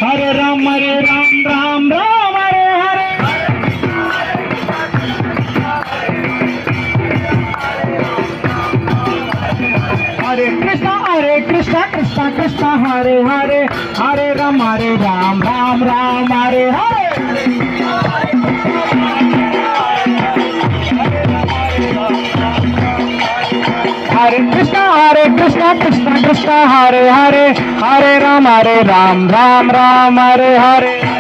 Hare Ram Ram Ram Hare Hare Hare Krishna Krishna Krishna Hare Hare Hare Ram Ram Ram Hare Hare Hare Krishna Krishna Krishna Hare Hare Hare Ram Ram Ram Hare Hare